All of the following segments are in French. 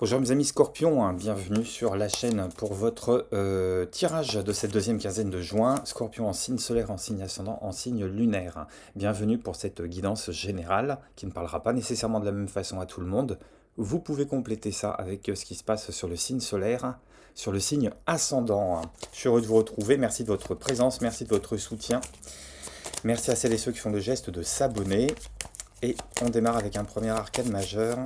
Bonjour mes amis Scorpions, hein, bienvenue sur la chaîne pour votre tirage de cette deuxième quinzaine de juin. Scorpion en signe solaire, en signe ascendant, en signe lunaire. Bienvenue pour cette guidance générale qui ne parlera pas nécessairement de la même façon à tout le monde. Vous pouvez compléter ça avec ce qui se passe sur le signe solaire, sur le signe ascendant. Je suis heureux de vous retrouver, merci de votre présence, merci de votre soutien. Merci à celles et ceux qui font le geste de s'abonner. Et on démarre avec un premier arcane majeur.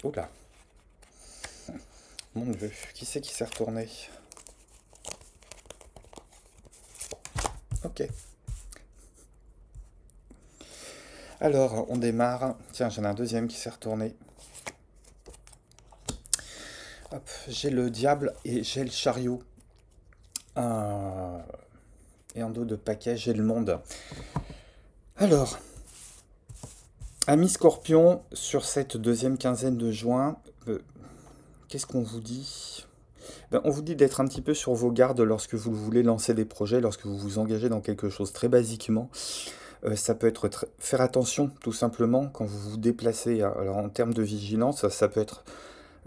Oula. Mon Dieu, qui c'est qui s'est retourné? Ok. Alors, on démarre. Tiens, j'en ai un deuxième qui s'est retourné. Hop, j'ai le diable et j'ai le chariot. Et en dos de paquet, j'ai le monde. Alors, amis Scorpion, sur cette deuxième quinzaine de juin, qu'est-ce qu'on vous dit? On vous dit d'être un petit peu sur vos gardes lorsque vous voulez lancer des projets, lorsque vous vous engagez dans quelque chose. Très basiquement, ça peut être faire attention, tout simplement, quand vous vous déplacez. Alors, en termes de vigilance, ça peut être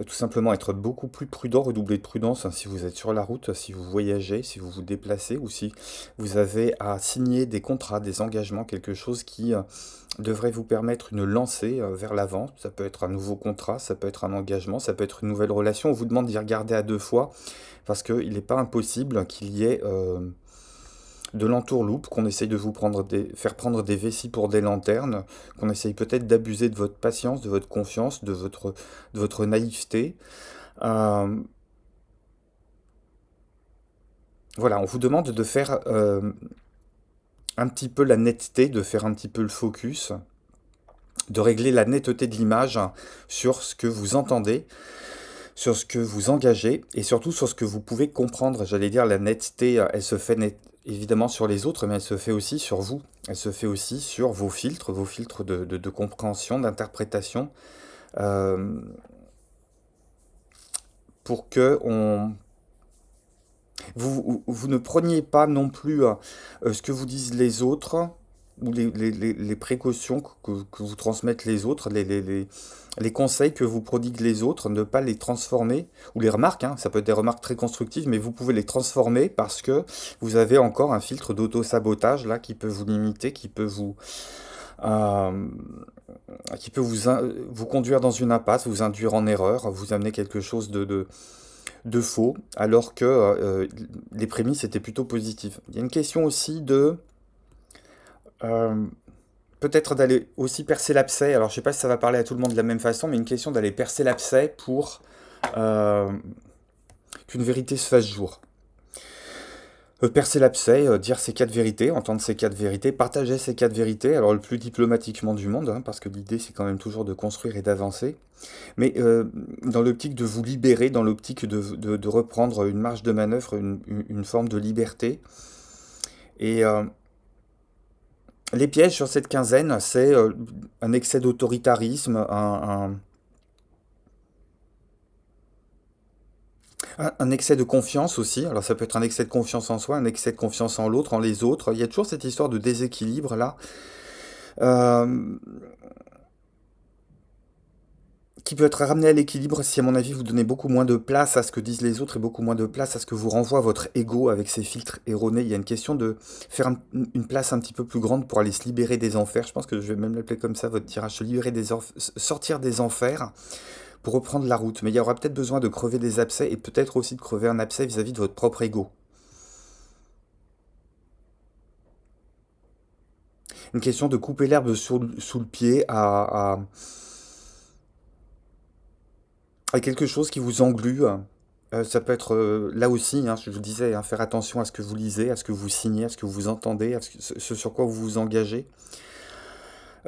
tout simplement être beaucoup plus prudent, redoubler de prudence si vous êtes sur la route, si vous voyagez, si vous vous déplacez, ou si vous avez à signer des contrats, des engagements, quelque chose qui devrait vous permettre une lancée vers l'avant. Ça peut être un nouveau contrat, ça peut être un engagement, ça peut être une nouvelle relation. On vous demande d'y regarder à deux fois, parce qu'il n'est pas impossible qu'il y ait de l'entourloupe, qu'on essaye de vous faire prendre des vessies pour des lanternes, qu'on essaye peut-être d'abuser de votre patience, de votre confiance, de votre naïveté. Voilà, on vous demande de faire un petit peu la netteté, de faire un petit peu le focus, de régler la netteté de l'image sur ce que vous entendez, sur ce que vous engagez, et surtout sur ce que vous pouvez comprendre. J'allais dire, la netteté, elle se fait évidemment sur les autres, mais elle se fait aussi sur vous. Elle se fait aussi sur vos filtres de compréhension, d'interprétation, pour que vous ne preniez pas non plus ce que vous disent les autres, ou les précautions que vous transmettent les autres, les conseils que vous prodiguent les autres, ne pas les transformer, ou les remarques, hein, ça peut être des remarques très constructives, mais vous pouvez les transformer parce que vous avez encore un filtre d'auto-sabotage là qui peut vous limiter, euh, qui peut vous conduire dans une impasse, vous induire en erreur, vous amener quelque chose de faux, alors que les prémices étaient plutôt positives. Il y a une question aussi de peut-être d'aller aussi percer l'abcès. Alors je sais pas si ça va parler à tout le monde de la même façon, mais une question d'aller percer l'abcès pour qu'une vérité se fasse jour. Percer l'abcès, dire ces quatre vérités, entendre ces quatre vérités, partager ces quatre vérités, alors le plus diplomatiquement du monde, hein, parce que l'idée c'est quand même toujours de construire et d'avancer, mais dans l'optique de vous libérer, dans l'optique de reprendre une marge de manœuvre, une forme de liberté. Et les pièges sur cette quinzaine, c'est un excès d'autoritarisme, un excès de confiance aussi. Alors ça peut être un excès de confiance en soi, un excès de confiance en l'autre, en les autres. Il y a toujours cette histoire de déséquilibre là, qui peut être ramené à l'équilibre si, à mon avis, vous donnez beaucoup moins de place à ce que disent les autres et beaucoup moins de place à ce que vous renvoie votre ego avec ses filtres erronés. Il y a une question de faire une place un petit peu plus grande pour aller se libérer des enfers. Je pense que je vais même l'appeler comme ça, votre tirage, se libérer sortir des enfers pour reprendre la route. Mais il y aura peut-être besoin de crever des abcès et peut-être aussi de crever un abcès vis-à-vis de votre propre ego. Une question de couper l'herbe sous le pied à quelque chose qui vous englue. Ça peut être là aussi, hein, je vous disais, hein, faire attention à ce que vous lisez, à ce que vous signez, à ce que vous entendez, à ce sur quoi vous vous engagez.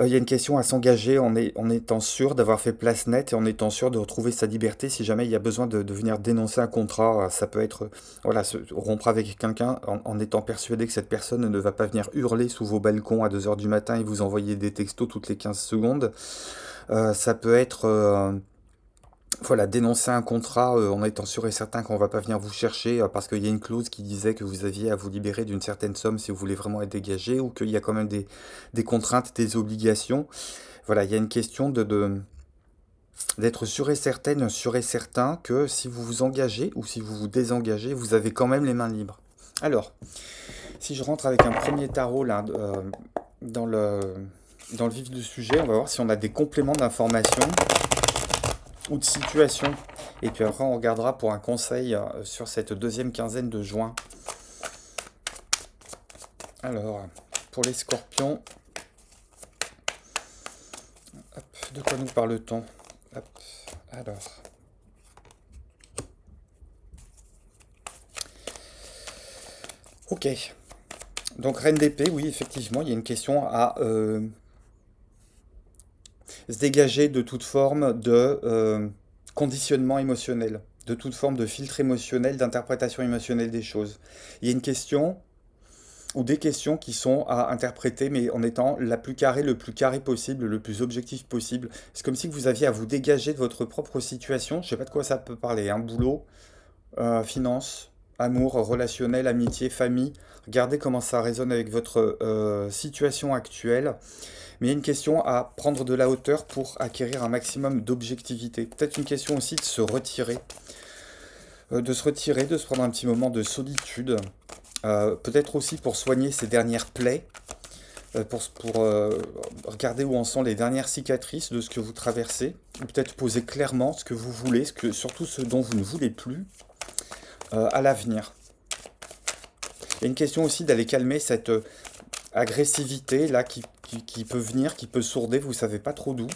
Il y a une question à s'engager en étant sûr d'avoir fait place nette et en étant sûr de retrouver sa liberté si jamais il y a besoin de venir dénoncer un contrat. Ça peut être voilà, rompre avec quelqu'un en étant persuadé que cette personne ne va pas venir hurler sous vos balcons à 2 heures du matin et vous envoyer des textos toutes les 15 secondes. Ça peut être voilà, dénoncer un contrat en étant sûr et certain qu'on va pas venir vous chercher parce qu'il y a une clause qui disait que vous aviez à vous libérer d'une certaine somme si vous voulez vraiment être dégagé, ou qu'il y a quand même des contraintes, des obligations. Voilà, il y a une question d'être sûr et certaine, sûr et certain que si vous vous engagez ou si vous vous désengagez, vous avez quand même les mains libres. Alors, si je rentre avec un premier tarot là, dans le vif du sujet, on va voir si on a des compléments d'informations ou de situation. Et puis après, on regardera pour un conseil sur cette deuxième quinzaine de juin. Alors, pour les scorpions, hop, de quoi nous parle-t-on? Hop, alors. Ok. Donc, reine d'épée, oui, effectivement, il y a une question à se dégager de toute forme de conditionnement émotionnel, de toute forme de filtre émotionnel, d'interprétation émotionnelle des choses. Il y a une question ou des questions qui sont à interpréter, mais en étant le plus carré possible, le plus objectif possible. C'est comme si vous aviez à vous dégager de votre propre situation. Je ne sais pas de quoi ça peut parler. Un boulot, finance, amour, relationnel, amitié, famille. Regardez comment ça résonne avec votre situation actuelle. Mais il y a une question à prendre de la hauteur pour acquérir un maximum d'objectivité. Peut-être une question aussi de se retirer, de se prendre un petit moment de solitude. Peut-être aussi pour soigner ses dernières plaies, pour regarder où en sont les dernières cicatrices de ce que vous traversez, ou peut-être poser clairement ce que vous voulez, surtout ce dont vous ne voulez plus à l'avenir. Il y a une question aussi d'aller calmer cette agressivité là qui peut venir, qui peut sourder, vous ne savez pas trop d'où.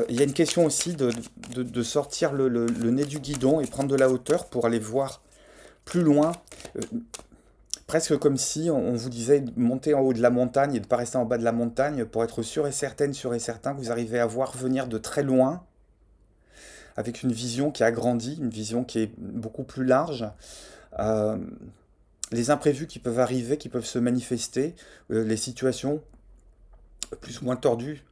Il y a une question aussi de sortir le nez du guidon et prendre de la hauteur pour aller voir plus loin. Presque comme si on vous disait de monter en haut de la montagne et de ne pas rester en bas de la montagne pour être sûr et certain que vous arrivez à voir venir de très loin avec une vision qui agrandit, une vision qui est beaucoup plus large. Euh, les imprévus qui peuvent arriver, qui peuvent se manifester, les situations plus ou moins tordues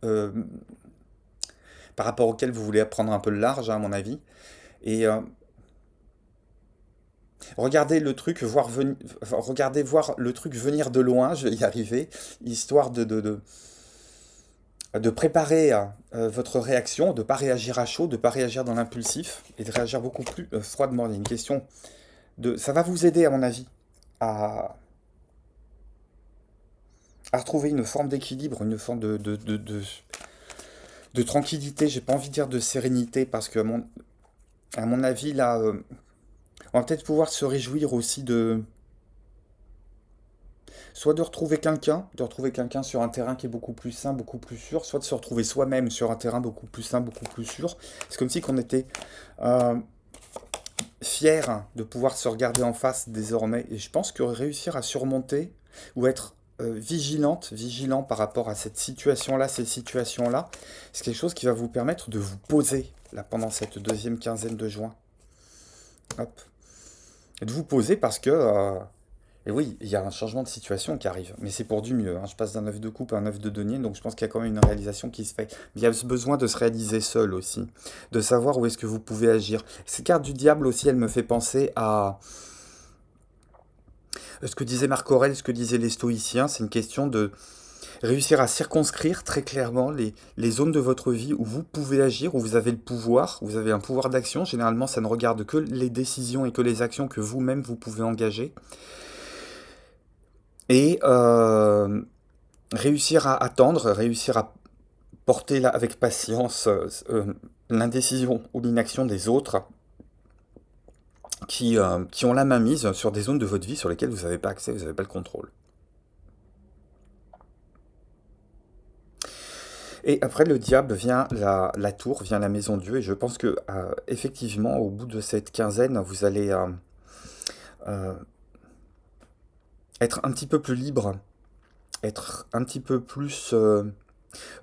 par rapport auxquelles vous voulez prendre un peu le large, hein, à mon avis. Et regardez le truc, regardez voir le truc venir de loin, je vais y arriver, histoire de préparer votre réaction, de ne pas réagir à chaud, de ne pas réagir dans l'impulsif, et de réagir beaucoup plus froidement. Il y a une question ça va vous aider, à mon avis, à, à retrouver une forme d'équilibre, une forme de tranquillité. J'ai pas envie de dire de sérénité, parce que, à mon avis, là, on va peut-être pouvoir se réjouir aussi soit de retrouver quelqu'un sur un terrain qui est beaucoup plus sain, beaucoup plus sûr, soit de se retrouver soi-même sur un terrain beaucoup plus sain, beaucoup plus sûr. C'est comme si qu'on était euh, fier de pouvoir se regarder en face désormais. Et je pense que réussir à surmonter ou être vigilant par rapport à cette situation-là, ces situations-là, c'est quelque chose qui va vous permettre de vous poser là pendant cette deuxième quinzaine de juin. Hop. Et de vous poser parce que et oui, il y a un changement de situation qui arrive, mais c'est pour du mieux, hein. Je passe d'un œuf de coupe à un œuf de denier, donc je pense qu'il y a quand même une réalisation qui se fait. Mais il y a ce besoin de se réaliser seul aussi, de savoir où est-ce que vous pouvez agir. Cette carte du diable aussi, elle me fait penser à ce que disait Marc Aurèle, ce que disaient les stoïciens. C'est une question de réussir à circonscrire très clairement les zones de votre vie où vous pouvez agir, où vous avez le pouvoir, où vous avez un pouvoir d'action. Généralement, ça ne regarde que les décisions et que les actions que vous-même vous pouvez engager. Et réussir à attendre, réussir à porter là, avec patience l'indécision ou l'inaction des autres qui ont la main mise sur des zones de votre vie sur lesquelles vous n'avez pas accès, vous n'avez pas le contrôle. Et après, le diable vient la tour, vient la maison Dieu, et je pense que effectivement, au bout de cette quinzaine, vous allez euh, être un petit peu plus libre, être un petit peu plus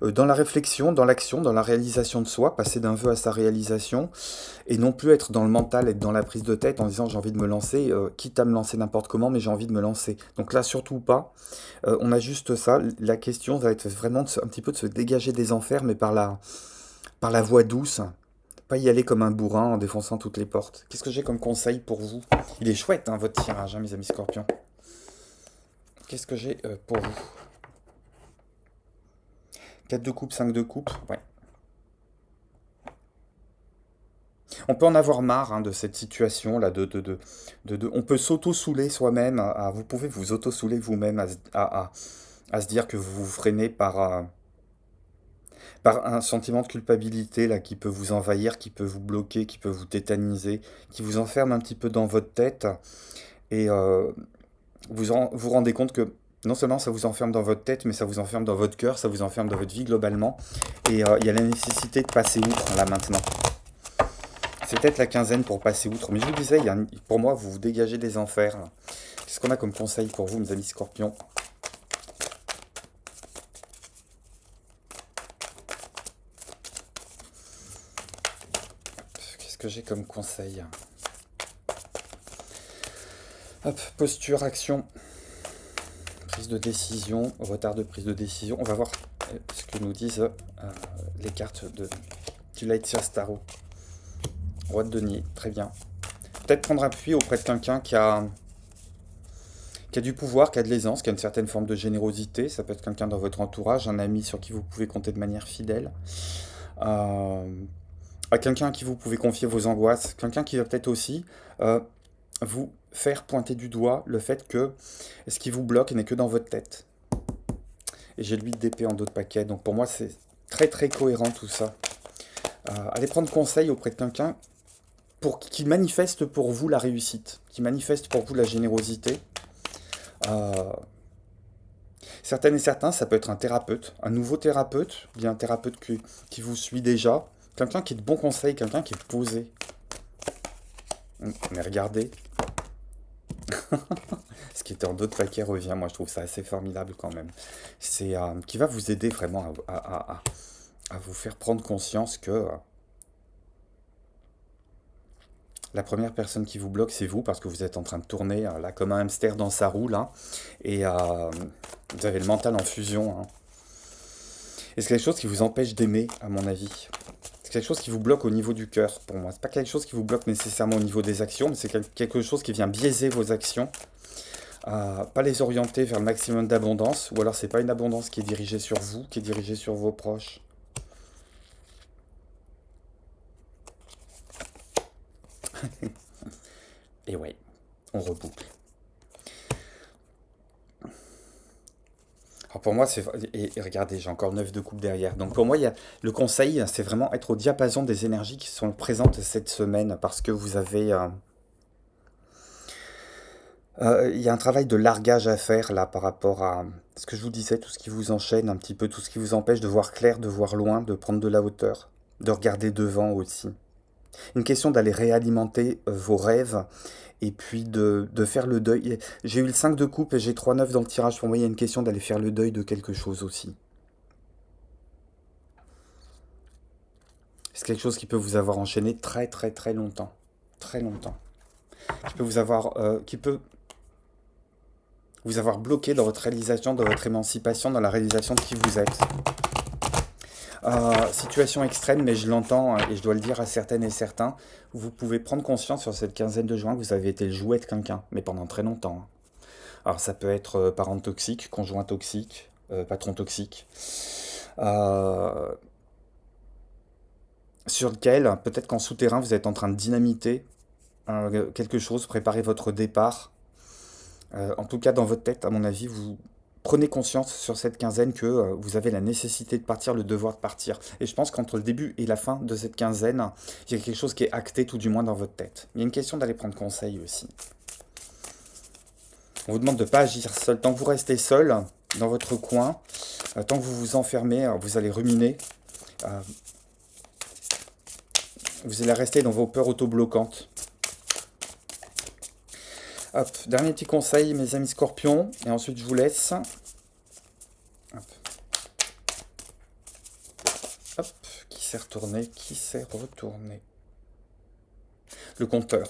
dans la réflexion, dans l'action, dans la réalisation de soi, passer d'un vœu à sa réalisation, et non plus être dans le mental, être dans la prise de tête en disant j'ai envie de me lancer, quitte à me lancer n'importe comment, mais j'ai envie de me lancer. Donc là, surtout pas. On a juste ça. La question va être vraiment un petit peu de se dégager des enfers, mais par la voie douce. Pas y aller comme un bourrin en défonçant toutes les portes. Qu'est-ce que j'ai comme conseil pour vous? Il est chouette, hein, votre tirage, hein, mes amis scorpions. Qu'est-ce que j'ai pour vous? 4 de coupe, 5 de coupe, ouais. On peut en avoir marre hein, de cette situation là, on peut s'auto-souler soi-même, vous pouvez vous auto-souler vous-même à se dire que vous vous freinez par un sentiment de culpabilité là, qui peut vous envahir, qui peut vous bloquer, qui peut vous tétaniser, qui vous enferme un petit peu dans votre tête, et vous rendez compte que non seulement ça vous enferme dans votre tête, mais ça vous enferme dans votre cœur, ça vous enferme dans votre vie globalement, et il y a la nécessité de passer outre là maintenant. C'est peut-être la quinzaine pour passer outre. Mais je vous disais, pour moi, vous vous dégagez des enfers. Qu'est-ce qu'on a comme conseil pour vous, mes amis scorpions? Qu'est-ce que j'ai comme conseil? Hop, posture, action, prise de décision, retard de prise de décision. On va voir ce que nous disent les cartes du Lightyear Tarot. Roi de denier, très bien. Peut-être prendre appui auprès de quelqu'un qui a du pouvoir, qui a de l'aisance, qui a une certaine forme de générosité. Ça peut être quelqu'un dans votre entourage, un ami sur qui vous pouvez compter de manière fidèle. À quelqu'un à qui vous pouvez confier vos angoisses. Quelqu'un qui va peut-être aussi vous faire pointer du doigt le fait que ce qui vous bloque n'est que dans votre tête. Et j'ai l'huile d'épée en dos de paquet. Donc pour moi, c'est très très cohérent tout ça. Allez prendre conseil auprès de quelqu'un qui manifeste pour vous la réussite, qui manifeste pour vous la générosité. Certaines et certains, ça peut être un thérapeute, un nouveau thérapeute, bien un thérapeute qui vous suit déjà, quelqu'un qui est de bons conseils, quelqu'un qui est posé. Mais regardez, ce qui était en dos de paquet revient, moi je trouve ça assez formidable quand même. C'est qui va vous aider vraiment à vous faire prendre conscience que la première personne qui vous bloque, c'est vous, parce que vous êtes en train de tourner là comme un hamster dans sa roue, là, et vous avez le mental en fusion. Hein. Et c'est quelque chose qui vous empêche d'aimer, à mon avis. C'est quelque chose qui vous bloque au niveau du cœur, pour moi. C'est pas quelque chose qui vous bloque nécessairement au niveau des actions, mais c'est quelque chose qui vient biaiser vos actions, pas les orienter vers le maximum d'abondance, ou alors c'est pas une abondance qui est dirigée sur vous, qui est dirigée sur vos proches. Et ouais, on reboucle. Alors pour moi, et regardez, j'ai encore 9 de coupe derrière. Donc pour moi, le conseil, c'est vraiment être au diapason des énergies qui sont présentes cette semaine, parce que vous avez... il y a un travail de largage à faire là par rapport à ce que je vous disais, tout ce qui vous enchaîne un petit peu, tout ce qui vous empêche de voir clair, de voir loin, de prendre de la hauteur, de regarder devant aussi. Une question d'aller réalimenter vos rêves et puis de faire le deuil. J'ai eu le 5 de coupe et j'ai 3-9 dans le tirage. Pour moi, il y a une question d'aller faire le deuil de quelque chose aussi. C'est quelque chose qui peut vous avoir enchaîné très très très longtemps. Très longtemps. Qui peut vous avoir bloqué dans votre réalisation, dans votre émancipation, dans la réalisation de qui vous êtes. Situation extrême, mais je l'entends et je dois le dire à certaines et certains, vous pouvez prendre conscience sur cette quinzaine de juin que vous avez été le jouet de quelqu'un, mais pendant très longtemps. Alors ça peut être parent toxique, conjoint toxique, patron toxique, sur lequel peut-être qu'en souterrain vous êtes en train de dynamiter quelque chose, préparer votre départ. En tout cas dans votre tête, à mon avis, vous prenez conscience sur cette quinzaine que vous avez la nécessité de partir, le devoir de partir. Et je pense qu'entre le début et la fin de cette quinzaine, il y a quelque chose qui est acté, tout du moins dans votre tête. Il y a une question d'aller prendre conseil aussi. On vous demande de ne pas agir seul. Tant que vous restez seul, dans votre coin, tant que vous vous enfermez, vous allez ruminer. Vous allez rester dans vos peurs auto-bloquantes. Hop, dernier petit conseil, mes amis scorpions, et ensuite je vous laisse. Hop. Hop, qui s'est retourné, qui s'est retourné. Le compteur.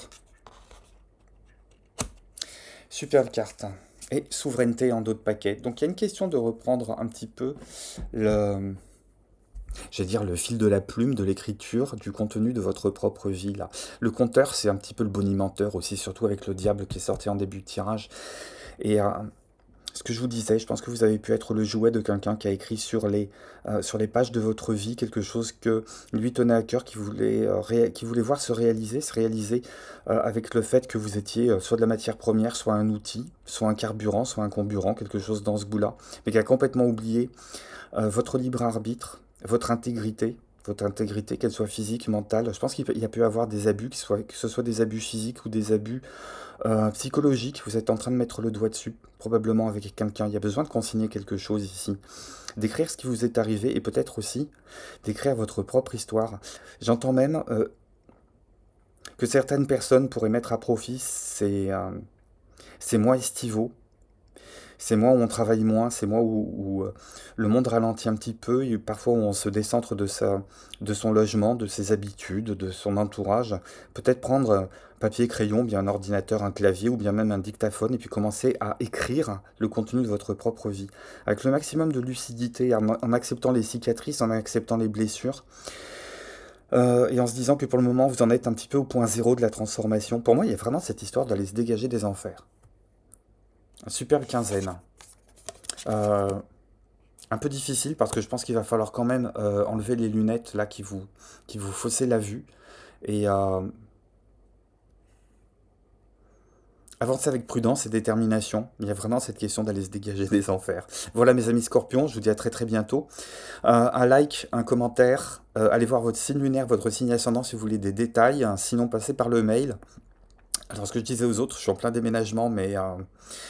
Superbe carte. Et souveraineté en dos de paquet. Donc il y a une question de reprendre un petit peu le fil de la plume, de l'écriture, du contenu de votre propre vie. Là. Le compteur, c'est un petit peu le bonimenteur aussi, surtout avec le diable qui est sorti en début de tirage. Et Ce que je vous disais, je pense que vous avez pu être le jouet de quelqu'un qui a écrit sur les pages de votre vie quelque chose que lui tenait à cœur, qui voulait voir se réaliser avec le fait que vous étiez soit de la matière première, soit un outil, soit un carburant, soit un comburant, quelque chose dans ce goût-là, mais qui a complètement oublié votre libre arbitre, votre intégrité, qu'elle soit physique, mentale. Je pense qu'il y a pu avoir des abus, que ce soit des abus physiques ou des abus psychologiques. Vous êtes en train de mettre le doigt dessus, probablement avec quelqu'un. Il y a besoin de consigner quelque chose ici. D'écrire ce qui vous est arrivé et peut-être aussi d'écrire votre propre histoire. J'entends même que certaines personnes pourraient mettre à profit ces mois estivaux. C'est moi où on travaille moins, c'est moi où le monde ralentit un petit peu, et parfois où on se décentre de son logement, de ses habitudes, de son entourage. Peut-être prendre papier, crayon, bien un ordinateur, un clavier ou bien même un dictaphone et puis commencer à écrire le contenu de votre propre vie. Avec le maximum de lucidité, en acceptant les cicatrices, en acceptant les blessures. Et en se disant que pour le moment vous en êtes un petit peu au point zéro de la transformation. Pour moi, il y a vraiment cette histoire d'aller se dégager des enfers. Superbe quinzaine. Euh, un peu difficile parce que je pense qu'il va falloir quand même enlever les lunettes là qui vous faussaient la vue et avancer avec prudence et détermination. Il y a vraiment cette question d'aller se dégager des enfers. Voilà mes amis scorpions, je vous dis à très très bientôt. Un like, un commentaire, allez voir votre signe lunaire, votre signe ascendant si vous voulez des détails, sinon passez par le mail. Alors, ce que je disais aux autres, je suis en plein déménagement, mais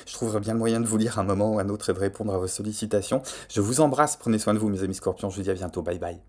je trouverai bien le moyen de vous lire à un moment ou à un autre et de répondre à vos sollicitations. Je vous embrasse, prenez soin de vous, mes amis scorpions, je vous dis à bientôt, bye bye.